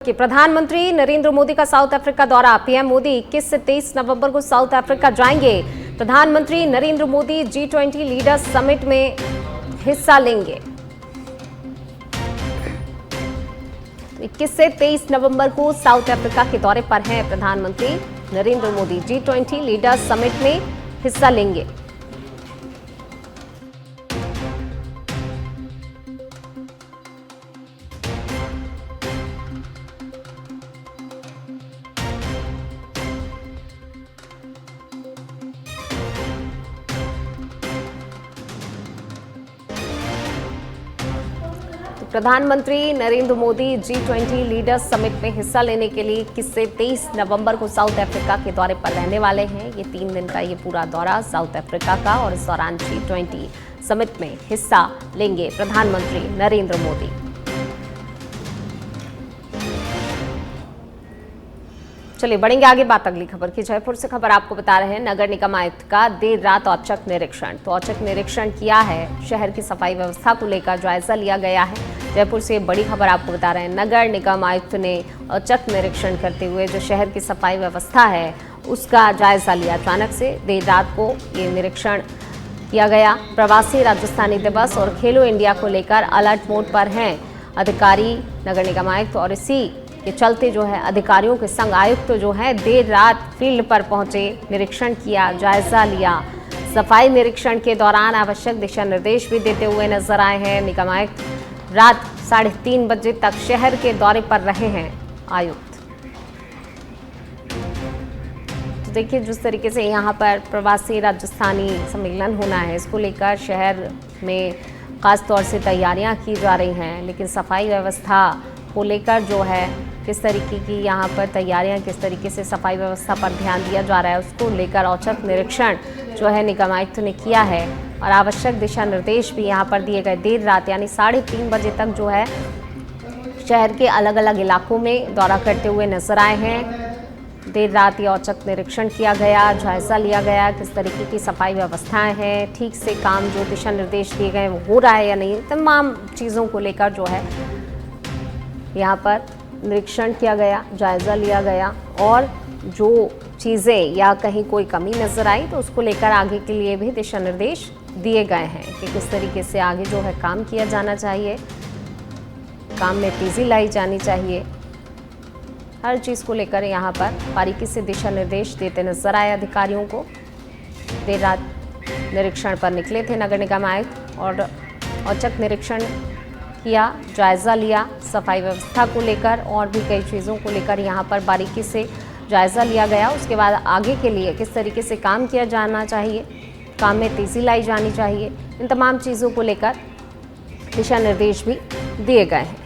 कि प्रधानमंत्री नरेंद्र मोदी का साउथ अफ्रीका दौरा। पीएम मोदी 21 से 23 नवंबर को साउथ अफ्रीका जाएंगे। प्रधानमंत्री Narendra Modi G20 leaders summit में हिस्सा लेंगे। 21 से 23 नवंबर को साउथ अफ्रीका के दौरे पर हैं प्रधानमंत्री Narendra Modi. G20 leaders summit में हिस्सा लेंगे। प्रधानमंत्री Narendra Modi G20 leaders summit में हिस्सा लेने के लिए 21 से 23 नवंबर को साउथ अफ्रीका के दौरे पर रहने वाले हैं। ये 3 दिन का ये पूरा दौरा साउथ अफ्रीका का, और इस दौरान G20 समिट में हिस्सा लेंगे प्रधानमंत्री नरेंद्र मोदी। चलिए बढ़ेंगे आगे बात अगली खबर की। जयपुर से खबर आपको बता रहे हैं, नगर निगम आयुक्त का देर रात औचक निरीक्षण। तो औचक निरीक्षण किया है, शहर की सफाई व्यवस्था को लेकर जायजा लिया गया है। जयपुर से बड़ी खबर आपको बता रहे हैं, नगर निगम आयुक्त ने औचक निरीक्षण करते हुए जो शहर की सफाई व्यवस्था है उसका जायजा लिया। अचानक से देर रात को ये निरीक्षण किया गया। प्रवासी राजस्थानी दिवस और खेलो इंडिया को लेकर अलर्ट मोड पर हैं अधिकारी, नगर निगम आयुक्त, और इसी के चलते जो है अधिकारियों के संग आयुक्त जो है देर रात फील्ड पर पहुंचे, निरीक्षण किया, जायजा लिया। सफाई निरीक्षण के दौरान आवश्यक दिशा निर्देश भी देते हुए नजर आए हैं। निगम आयुक्त रात 3:30 बजे तक शहर के दौरे पर रहे हैं आयुक्त। तो देखिए जिस तरीके से यहाँ पर प्रवासी राजस्थानी सम्मेलन होना है, इसको लेकर शहर में खास तौर से तैयारियां की जा रही हैं, लेकिन सफाई व्यवस्था को लेकर जो है किस तरीके की यहाँ पर तैयारियां, किस तरीके से सफाई व्यवस्था पर ध्यान दिया जा रहा है, उसको लेकर औचक निरीक्षण जो है निगम आयुक्त ने किया है, और आवश्यक दिशा निर्देश भी यहाँ पर दिए गए। देर रात यानी 3:30 बजे तक जो है शहर के अलग अलग इलाकों में दौरा करते हुए नजर आए हैं। देर रात ये औचक निरीक्षण किया गया, जायजा लिया गया किस तरीके की सफाई व्यवस्थाएं हैं, ठीक से काम जो दिशा निर्देश दिए गए वो हो रहा है या नहीं, तमाम चीज़ों को लेकर जो है यहाँ पर निरीक्षण किया गया, जायजा लिया गया, और जो चीज़ें या कहीं कोई कमी नज़र आई तो उसको लेकर आगे के लिए भी दिशा निर्देश दिए गए हैं कि किस तरीके से आगे जो है काम किया जाना चाहिए, काम में तेज़ी लाई जानी चाहिए। हर चीज़ को लेकर यहाँ पर बारीकी से दिशा निर्देश देते नजर आए अधिकारियों को। देर रात निरीक्षण पर निकले थे नगर निगम आयुक्त और औचक निरीक्षण किया, जायजा लिया सफाई व्यवस्था को लेकर, और भी कई चीज़ों को लेकर यहाँ पर बारीकी से जायजा लिया गया। उसके बाद आगे के लिए किस तरीके से काम किया जाना चाहिए, काम में तेज़ी लाई जानी चाहिए, इन तमाम चीज़ों को लेकर दिशा निर्देश भी दिए गए हैं।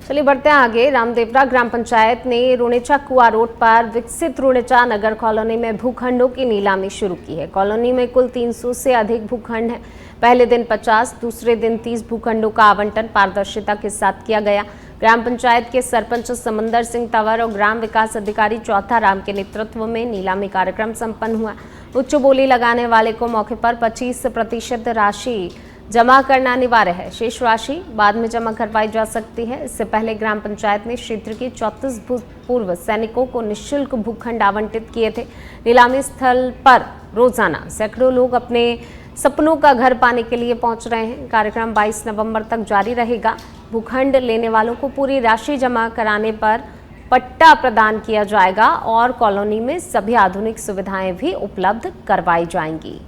चलिए बढ़ते हैं आगे। रामदेवरा ग्राम पंचायत ने रुणेचा कुआ रोड पर विकसित रुणेचा नगर कॉलोनी में भूखंडों की नीलामी शुरू की है। कॉलोनी में कुल 300 से अधिक भूखंड हैं। पहले दिन 50, दूसरे दिन 30 भूखंडों का आवंटन पारदर्शिता के साथ किया गया। ग्राम पंचायत के सरपंच समंदर सिंह तंवर और ग्राम विकास अधिकारी चौथा राम के नेतृत्व में नीलामी कार्यक्रम संपन्न हुआ। उच्च बोली लगाने वाले को मौके पर 25% राशि जमा करना अनिवार्य है। शेष राशि बाद में जमा करवाई जा सकती है। इससे पहले ग्राम पंचायत ने क्षेत्र के 34 भूतपूर्व सैनिकों को निःशुल्क भूखंड आवंटित किए थे। नीलामी स्थल पर रोजाना सैकड़ों लोग अपने सपनों का घर पाने के लिए पहुंच रहे हैं। कार्यक्रम 22 नवंबर तक जारी रहेगा। भूखंड लेने वालों को पूरी राशि जमा कराने पर पट्टा प्रदान किया जाएगा और कॉलोनी में सभी आधुनिक सुविधाएं भी उपलब्ध करवाई जाएंगी।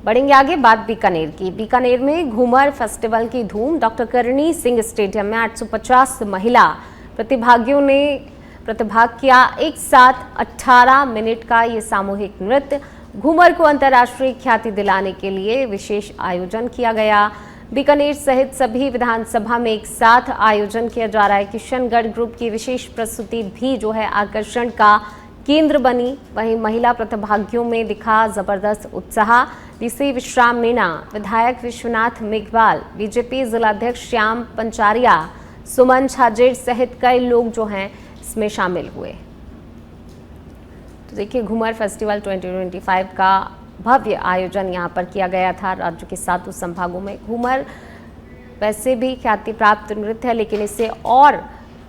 बढ़ेंगे आगे बात बीकानेर की। बीकानेर में घूमर फेस्टिवल की धूम। डॉक्टर करणी सिंह स्टेडियम में 850 महिला प्रतिभागियों ने प्रतिभाग किया। एक साथ 18 मिनट का ये सामूहिक नृत्य घूमर को अंतर्राष्ट्रीय ख्याति दिलाने के लिए विशेष आयोजन किया गया। बीकानेर सहित सभी विधानसभा में एक साथ आयोजन किया जा रहा है। किशनगढ़ ग्रुप की विशेष प्रस्तुति भी जो है आकर्षण का केंद्र बनी। वहीं महिला प्रतिभागियों में दिखा जबरदस्त उत्साह। डीसी विश्राम मीणा, विधायक विश्वनाथ मेघवाल, बीजेपी जिलाध्यक्ष श्याम पंचारिया, सुमन छाजेड़ सहित कई लोग जो हैं इसमें शामिल हुए। तो देखिए घूमर फेस्टिवल 2025 का भव्य आयोजन यहाँ पर किया गया था। राज्य के 7 संभागों में घूमर वैसे भी ख्याति प्राप्त नृत्य है, लेकिन इसे और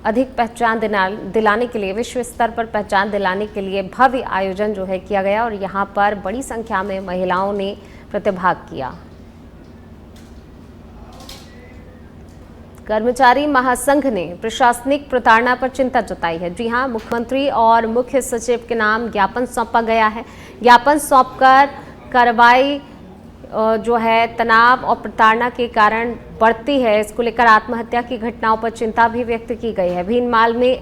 अधिक पहचान दिलाने के लिए, विश्व स्तर पर पहचान दिलाने के लिए भव्य आयोजन जो है किया गया और यहाँ पर बड़ी संख्या में महिलाओं ने प्रतिभाग किया। कर्मचारी महासंघ ने प्रशासनिक प्रताड़ना पर चिंता जताई है। जी हां, मुख्यमंत्री और मुख्य सचिव के नाम ज्ञापन सौंपा गया है। ज्ञापन सौंपकर कार्रवाई जो है तनाव और प्रताड़ना के कारण बढ़ती है, इसको लेकर आत्महत्या की घटनाओं पर चिंता भी व्यक्त की गई है। भीनमाल में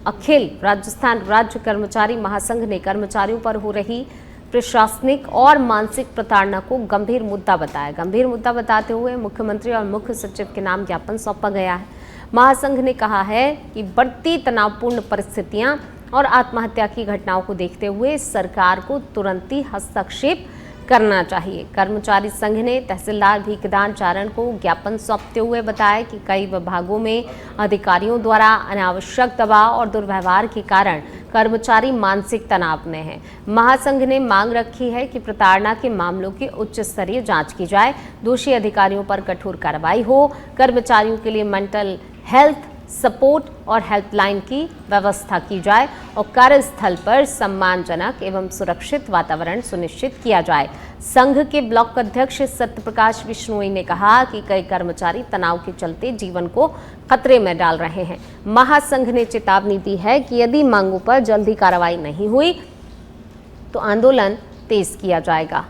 अखिल राजस्थान राज्य कर्मचारी महासंघ ने कर्मचारियों पर हो रही प्रशासनिक और मानसिक प्रताड़ना को गंभीर मुद्दा बताया। गंभीर मुद्दा बताते हुए मुख्यमंत्री और मुख्य सचिव के नाम ज्ञापन सौंपा गया है। महासंघ ने कहा है कि बढ़ती तनावपूर्ण परिस्थितियां और आत्महत्या की घटनाओं को देखते हुए सरकार को तुरंत ही हस्तक्षेप करना चाहिए। कर्मचारी संघ ने तहसीलदार भीखदान चारण को ज्ञापन सौंपते हुए बताया कि कई विभागों में अधिकारियों द्वारा अनावश्यक दबाव और दुर्व्यवहार के कारण कर्मचारी मानसिक तनाव में हैं। महासंघ ने मांग रखी है कि प्रताड़ना के मामलों की उच्च स्तरीय जांच की जाए, दोषी अधिकारियों पर कठोर कार्रवाई हो, कर्मचारियों के लिए मेंटल हेल्थ सपोर्ट और हेल्पलाइन की व्यवस्था की जाए और कार्यस्थल पर सम्मानजनक एवं सुरक्षित वातावरण सुनिश्चित किया जाए। संघ के ब्लॉक अध्यक्ष सत्यप्रकाश बिश्नोई ने कहा कि कई कर्मचारी तनाव के चलते जीवन को खतरे में डाल रहे हैं। महासंघ ने चेतावनी दी है कि यदि मांगों पर जल्दी कार्रवाई नहीं हुई तो आंदोलन तेज किया जाएगा।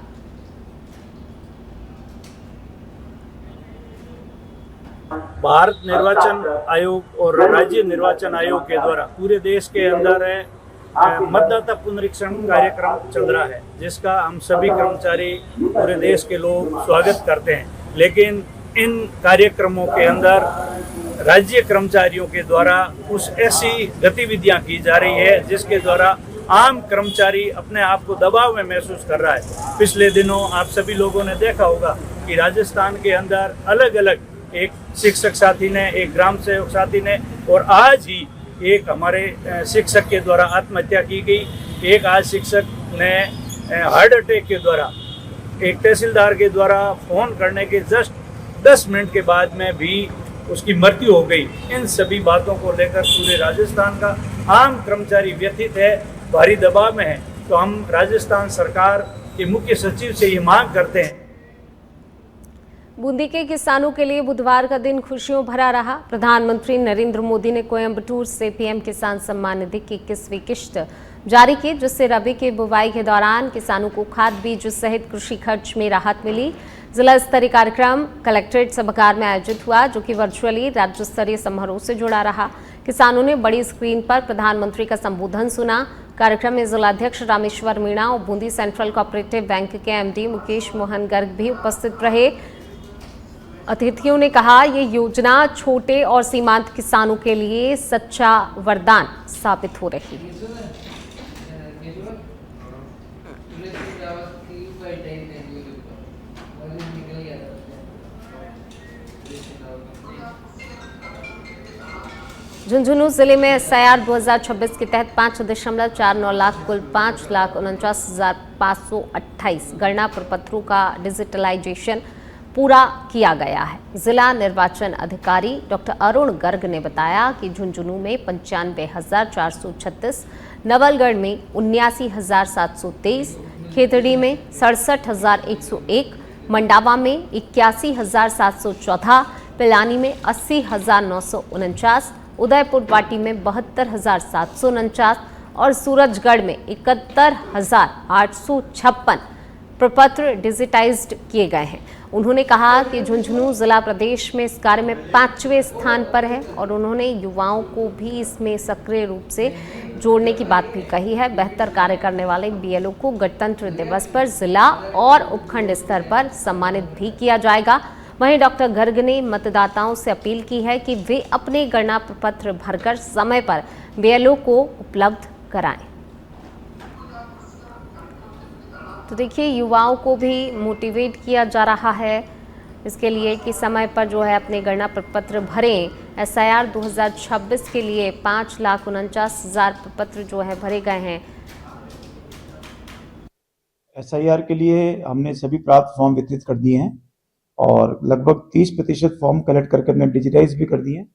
भारत निर्वाचन आयोग और राज्य निर्वाचन आयोग के द्वारा पूरे देश के अंदर मतदाता पुनरीक्षण कार्यक्रम चल रहा है, जिसका हम सभी कर्मचारी पूरे देश के लोग स्वागत करते हैं। लेकिन इन कार्यक्रमों के अंदर राज्य कर्मचारियों के द्वारा कुछ ऐसी गतिविधियां की जा रही है जिसके द्वारा आम कर्मचारी अपने आप को दबाव में महसूस कर रहा है। पिछले दिनों आप सभी लोगों ने देखा होगा कि राजस्थान के अंदर अलग अलग एक शिक्षक साथी ने, एक ग्राम सेवक साथी ने और आज ही एक हमारे शिक्षक के द्वारा आत्महत्या की गई। एक आज शिक्षक ने हार्ट अटैक के द्वारा एक तहसीलदार के द्वारा फोन करने के जस्ट 10 मिनट के बाद में भी उसकी मृत्यु हो गई। इन सभी बातों को लेकर पूरे राजस्थान का आम कर्मचारी व्यथित है, भारी दबाव में है। तो हम राजस्थान सरकार के मुख्य सचिव से ये मांग करते हैं। बूंदी के किसानों के लिए बुधवार का दिन खुशियों भरा रहा। प्रधानमंत्री नरेंद्र मोदी ने कोयंबटूर से पीएम किसान सम्मान निधि की 21वीं किश्त जारी की, जिससे रबी की बुवाई के दौरान किसानों को खाद बीज सहित कृषि खर्च में राहत मिली। जिला स्तरीय कार्यक्रम कलेक्ट्रेट सभागार में आयोजित हुआ, जो कि वर्चुअली राज्य स्तरीय समारोह से जुड़ा रहा। किसानों ने बड़ी स्क्रीन पर प्रधानमंत्री का संबोधन सुना। कार्यक्रम में जिलाध्यक्ष रामेश्वर मीणा और बूंदी सेंट्रल कोऑपरेटिव बैंक के एमडी मुकेश मोहन गर्ग भी उपस्थित रहे। अतिथियों ने कहा, ये योजना छोटे और सीमांत किसानों के लिए सच्चा वरदान साबित हो रही है। झुंझुनू जिले में SIR 2026 के तहत 5.49 लाख कुल 5,49,528 गणना प्रपत्रों का डिजिटलाइजेशन पूरा किया गया है। जिला निर्वाचन अधिकारी डॉक्टर अरुण गर्ग ने बताया कि झुंझुनू में 95,436, नवलगढ़ में 79,723, खेतड़ी में 67,101, मंडावा में 81,714, पिलानी में 80,949, उदयपुर वाटी में 72,749 और सूरजगढ़ में 71,856 प्रपत्र डिजिटाइज्ड किए गए हैं। उन्होंने कहा कि झुंझुनू जिला प्रदेश में इस कार्य में 5वें स्थान पर है और उन्होंने युवाओं को भी इसमें सक्रिय रूप से जोड़ने की बात भी कही है। बेहतर कार्य करने वाले BLO को गणतंत्र दिवस पर जिला और उपखंड स्तर पर सम्मानित भी किया जाएगा। वहीं डॉक्टर गर्ग ने मतदाताओं से अपील की है कि वे अपने गणना प्रपत्र भरकर समय पर BLO को उपलब्ध कराएं। तो देखिए, युवाओं को भी मोटिवेट किया जा रहा है इसके लिए कि समय पर जो है अपने गणना प्रपत्र भरें। SIR 2026 के लिए 5,49,000 प्रपत्र जो है भरे गए हैं। SIR के लिए हमने सभी प्राप्त फॉर्म वितरित कर दिए हैं और लगभग 30% फॉर्म कलेक्ट करके हमने डिजिटाइज भी कर दिए हैं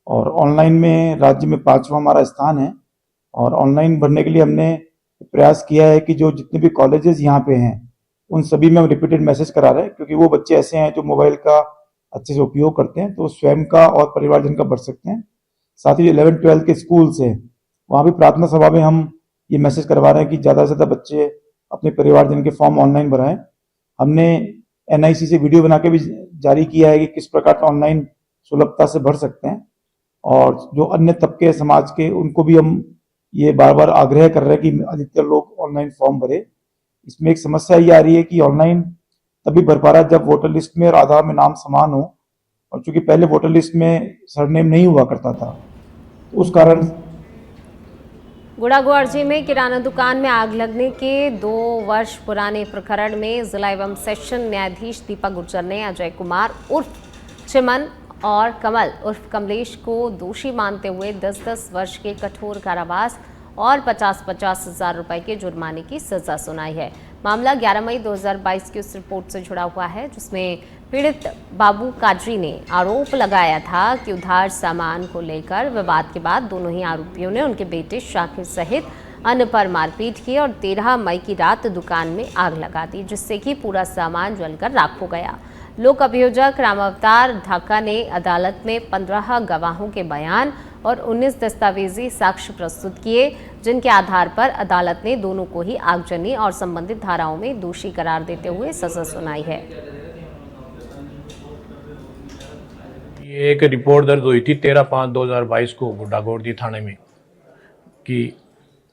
और ऑनलाइन में राज्य में 5वां हमारा स्थान है। और ऑनलाइन भरने के लिए हमने प्रयास किया है कि जो जितने भी कॉलेजेस यहाँ पे हैं उन सभी में हम रिपीटेड मैसेज करा रहे हैं, क्योंकि वो बच्चे ऐसे हैं जो मोबाइल का अच्छे से उपयोग करते हैं, तो स्वयं का और परिवारजन का भर सकते हैं। साथ ही 11-12 के स्कूल्स हैं, वहाँ भी प्रार्थना सभा में हम ये मैसेज करवा रहे हैं कि ज़्यादा से ज़्यादा बच्चे अपने परिवारजन के फॉर्म ऑनलाइन भराएं। हमने NIC से वीडियो बना के भी जारी किया है कि किस प्रकार ऑनलाइन सुलभता से भर सकते हैं, और जो अन्य तबके समाज के उनको भी हम ये बार बार आग्रह कर रहे हैं कि अधिकतर लोग ऑनलाइन फॉर्म भरे। इसमें एक समस्या ये आ रही है कि ऑनलाइन तभी भर पा रहा है जब वोटर लिस्ट में और आधार में नाम समान हो, और चूंकि पहले वोटर लिस्ट में सरनेम नहीं हुआ करता था, तो उस कारण गुड़ागोड़जी में किराना दुकान में आग लगने के 2 वर्ष पुराने प्रकरण में जिला एवं सेशन न्यायाधीश दीपक गुर्जर ने अजय कुमार उर्फ चिमन और कमल उर्फ कमलेश को दोषी मानते हुए 10-10 वर्ष के कठोर कारावास और 50-50 हज़ार रुपए के जुर्माने की सजा सुनाई है। मामला 11 मई 2022 की उस रिपोर्ट से जुड़ा हुआ है जिसमें पीड़ित बाबू कादरी ने आरोप लगाया था कि उधार सामान को लेकर विवाद के बाद दोनों ही आरोपियों ने उनके बेटे शाकिर सहित अन्य पर मारपीट की और 13 मई की रात दुकान में आग लगा दी, जिससे कि पूरा सामान जलकर राख हो गया। लोक अभियोजक रामावतार ढाका ने अदालत में 15 गवाहों के बयान और 19 दस्तावेजी साक्ष्य प्रस्तुत किए, जिनके आधार पर अदालत ने दोनों को ही आगजनी और संबंधित धाराओं में दोषी करार देते हुए सजा सुनाई है। ये एक रिपोर्ट दर्ज हुई थी 13/5/2022 को गुड्डागोड़जी थाने में, कि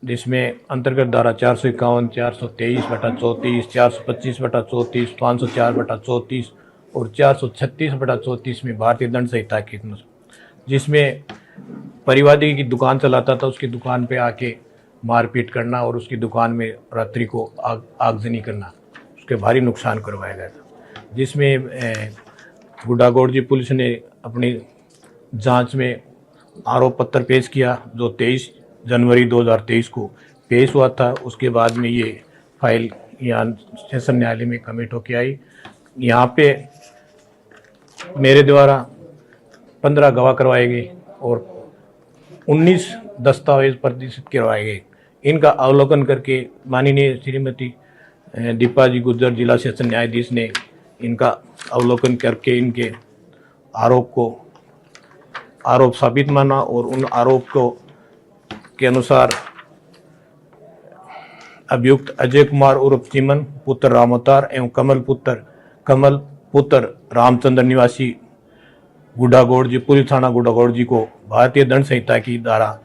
जिसमें अंतर्गत धारा 451, 423/34, 425/34, 504/34 और 436/34 में भारतीय दंड संहिता के अनुसार, जिसमें परिवादी की दुकान चलाता था, उसकी दुकान पे आके मारपीट करना और उसकी दुकान में रात्रि को आगजनी करना, उसके भारी नुकसान करवाया गया था। जिसमें गुड्डागोड़जी पुलिस ने अपनी जांच में आरोप पत्र पेश किया, जो 23 जनवरी 2023 को पेश हुआ था। उसके बाद में ये फाइल यहाँ सेशन न्यायालय में कमिट होके आई। यहाँ पे मेरे द्वारा 15 गवाह करवाए गए और 19 दस्तावेज प्रदर्शित करवाए गए। इनका अवलोकन करके माननीय श्रीमती दीपा जी गुर्जर जिला सेशन न्यायाधीश ने इनका अवलोकन करके इनके आरोप साबित माना और उन आरोप को के अनुसार अभियुक्त अजय कुमार उर्फ चिमन पुत्र रामावतार एवं कमल पुत्र रामचंद्र निवासी गुड्डागोड़जी पुलिस थाना गुड्डागोड़जी को भारतीय दंड संहिता की धारा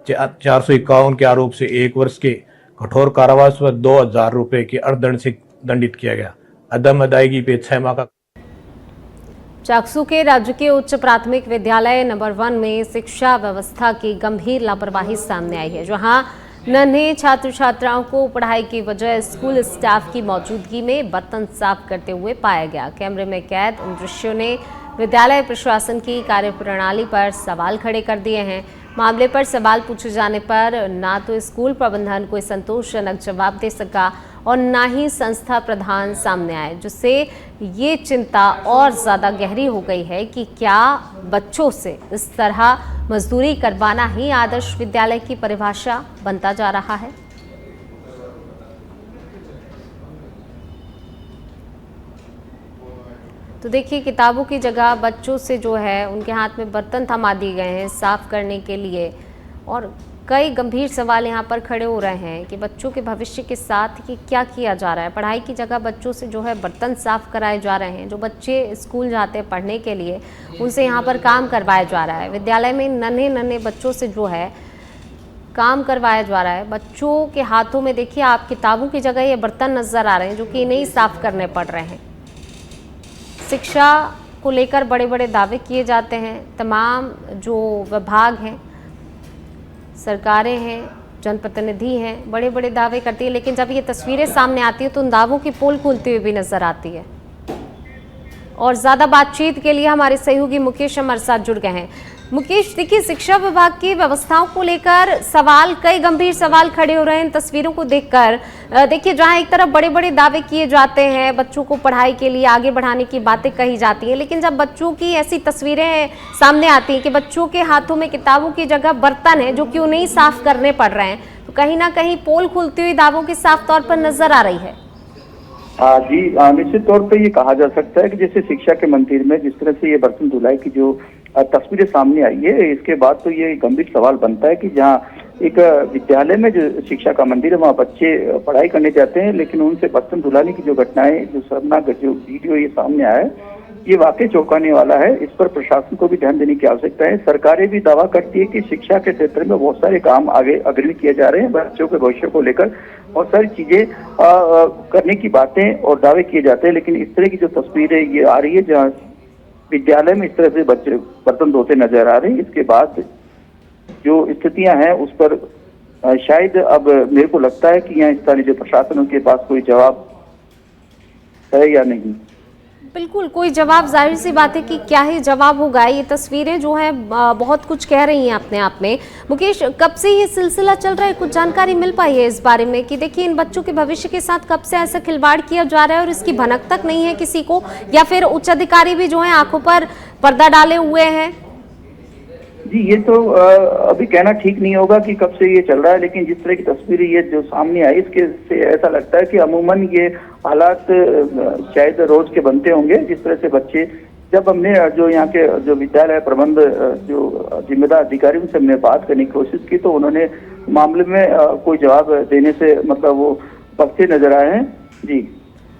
451 के आरोप से 1 वर्ष के कठोर कारावास व 2000 रुपये के अर्थदंड से दंडित किया गया। अदम अदायगी पे 6 माह का। चाकसू के राजकीय उच्च प्राथमिक विद्यालय नंबर 1 में शिक्षा व्यवस्था की गंभीर लापरवाही सामने आई है, जहां नन्हे छात्र छात्राओं को पढ़ाई की वजह स्कूल स्टाफ की मौजूदगी में बर्तन साफ करते हुए पाया गया। कैमरे में कैद इन दृश्यों ने विद्यालय प्रशासन की कार्यप्रणाली पर सवाल खड़े कर दिए हैं। मामले पर सवाल पूछे जाने पर ना तो स्कूल प्रबंधन कोई संतोषजनक जवाब दे सका और ना ही संस्था प्रधान सामने आए, जिससे ये चिंता और ज़्यादा गहरी हो गई है कि क्या बच्चों से इस तरह मजदूरी करवाना ही आदर्श विद्यालय की परिभाषा बनता जा रहा है। तो देखिए, किताबों की जगह बच्चों से जो है उनके हाथ में बर्तन थमा दिए गए हैं साफ करने के लिए, और कई गंभीर सवाल यहाँ पर खड़े हो रहे हैं कि बच्चों के भविष्य के साथ ये क्या किया जा रहा है। पढ़ाई की जगह बच्चों से जो है बर्तन साफ कराए जा रहे हैं। जो बच्चे स्कूल जाते हैं पढ़ने के लिए, उनसे यहाँ पर काम करवाया जा रहा है। विद्यालय में नन्हे नन्हे बच्चों से जो है काम करवाया जा रहा है। बच्चों के हाथों में देखिए आप किताबों की जगह ये बर्तन नज़र आ रहे हैं, जो कि इन्हें साफ करने पड़ रहे हैं। शिक्षा को लेकर बड़े बड़े दावे किए जाते हैं। तमाम जो विभाग हैं, सरकारें हैं, जनप्रतिनिधि हैं, बड़े बड़े दावे करती है, लेकिन जब ये तस्वीरें सामने आती है तो उन दावों की पोल खुलती हुई भी नजर आती है। और ज़्यादा बातचीत के लिए हमारे सहयोगी मुकेश हमारे साथ जुड़ गए हैं। मुकेश, देखिए शिक्षा विभाग की व्यवस्थाओं को लेकर कई गंभीर सवाल खड़े हो रहे हैं इन तस्वीरों को देखकर। देखिए, जहां एक तरफ बड़े बड़े दावे किए जाते हैं, बच्चों को पढ़ाई के लिए आगे बढ़ाने की बातें कही जाती हैं, लेकिन जब बच्चों की ऐसी तस्वीरें सामने आती हैं कि बच्चों के हाथों में किताबों की जगह बर्तन है जो कि उन्हें साफ करने पड़ रहे हैं, तो कहीं ना कहीं पोल खुलती हुई दावों की साफ तौर पर नजर आ रही है। जी, निश्चित तौर पे ये कहा जा सकता है कि जैसे शिक्षा के मंदिर में जिस तरह से ये बर्तन धुलाई की जो तस्वीरें सामने आई है, इसके बाद तो ये गंभीर सवाल बनता है कि जहाँ एक विद्यालय में जो शिक्षा का मंदिर है वहाँ बच्चे पढ़ाई करने जाते हैं, लेकिन उनसे बर्तन धुलाने की जो घटनाएं, जो शर्मनाक जो वीडियो ये सामने आया है, ये वाकई चौंकाने वाला है। इस पर प्रशासन को भी ध्यान देने की आवश्यकता है। सरकारें भी दावा करती है कि शिक्षा के क्षेत्र में बहुत सारे काम आगे अग्रणी किए जा रहे हैं, बच्चों के भविष्य को लेकर बहुत सारी चीजें करने की बातें और दावे किए जाते हैं, लेकिन इस तरह की जो तस्वीरें ये आ रही है जहाँ विद्यालय में इस तरह से बच्चे बर्तन धोते नजर आ रहे हैं, इसके बाद जो स्थितियां हैं उस पर शायद अब मेरे को लगता है कि यहाँ स्थानीय जो प्रशासन उनके पास कोई जवाब है या नहीं। बिल्कुल, कोई जवाब, जाहिर सी बात है कि क्या ही जवाब होगा। ये तस्वीरें जो हैं बहुत कुछ कह रही हैं अपने आप में। मुकेश, कब से ये सिलसिला चल रहा है, कुछ जानकारी मिल पाई है इस बारे में कि देखिए इन बच्चों के भविष्य के साथ कब से ऐसा खिलवाड़ किया जा रहा है और इसकी भनक तक नहीं है किसी को, या फिर उच्च अधिकारी भी जो है आंखों पर पर्दा डाले हुए हैं? जी, ये तो अभी कहना ठीक नहीं होगा कि कब से ये चल रहा है, लेकिन जिस तरह की तस्वीरें ये जो सामने आई इसके से ऐसा लगता है कि अमूमन ये हालात शायद रोज के बनते होंगे। जिस तरह से बच्चे, जब हमने जो यहाँ के जो विद्यालय प्रबंध जो जिम्मेदार अधिकारी उनसे हमने बात करने की कोशिश की, तो उन्होंने मामले में कोई जवाब देने से मतलब वो बचते नजर आए हैं। जी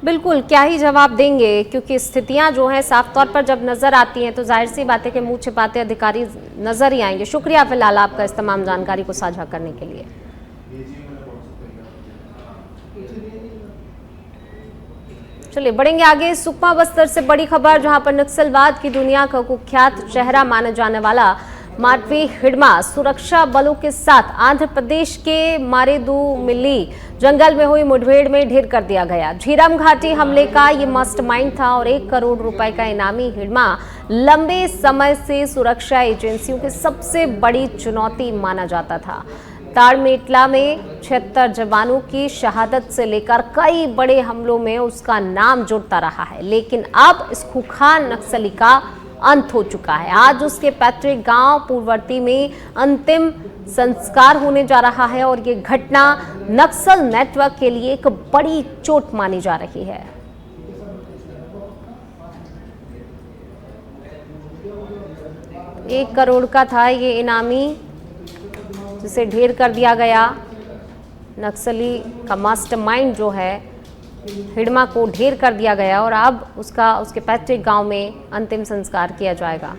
बिल्कुल, क्या ही जवाब देंगे, क्योंकि स्थितियां जो हैं साफ तौर पर जब नजर आती हैं तो जाहिर सी बात है कि मुंह छिपाते अधिकारी नजर ही आएंगे। शुक्रिया फिलहाल आपका इस तमाम जानकारी को साझा करने के लिए। चलिए बढ़ेंगे आगे। सुकमा बस्तर से बड़ी खबर, जहां पर नक्सलवाद की दुनिया का कुख्यात चेहरा माने जाने वाला मारवी हिडमा सुरक्षा बलों के साथ आंध्र प्रदेश के मारेदुमिल्ली जंगल में हुई मुठभेड़ में ढेर कर दिया गया। झीरम घाटी हमले का ये मास्टरमाइंड था और 1 करोड़ रुपए का इनामी हिडमा लंबे समय से सुरक्षा एजेंसियों की सबसे बड़ी चुनौती माना जाता था। ताड़मेटला में 76 जवानों की शहादत से लेकर कई बड़े हमलों में उसका नाम जुड़ता रहा है, लेकिन अब इस खूंखार नक्सली का अंत हो चुका है। आज उसके पैतृक गांव पूर्ववर्ती में अंतिम संस्कार होने जा रहा है और ये घटना नक्सल नेटवर्क के लिए एक बड़ी चोट मानी जा रही है। एक करोड़ का था ये इनामी जिसे ढेर कर दिया गया। नक्सली का मास्टरमाइंड जो है हिडमा को ढेर कर दिया गया और अब उसके पैतृक गांव में अंतिम संस्कार किया जाएगा।